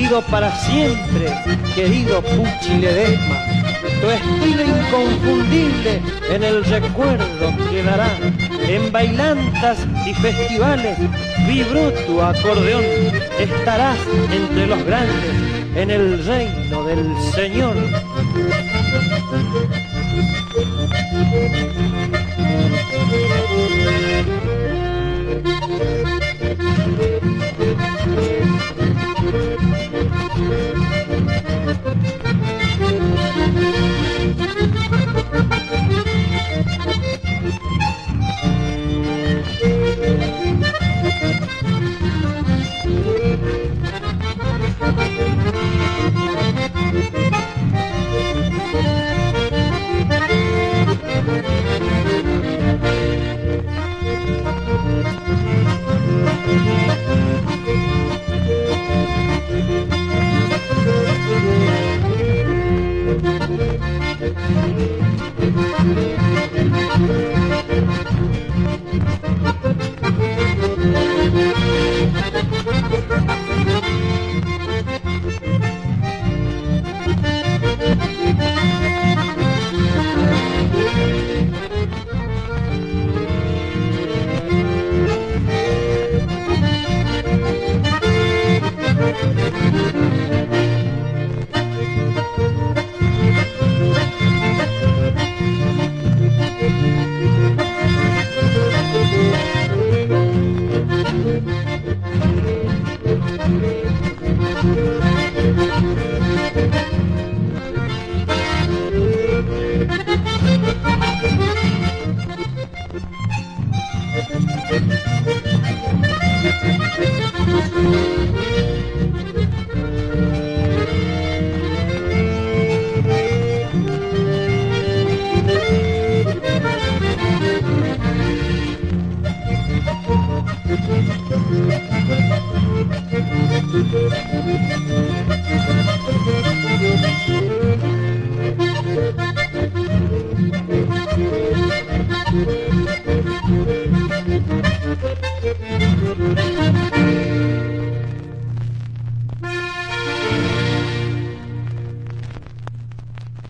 querido para siempre, querido Pucci Ledesma. Tu estilo inconfundible en el recuerdo quedará. En bailantas y festivales vibró tu acordeón. Estarás entre los grandes en el reino del Señor.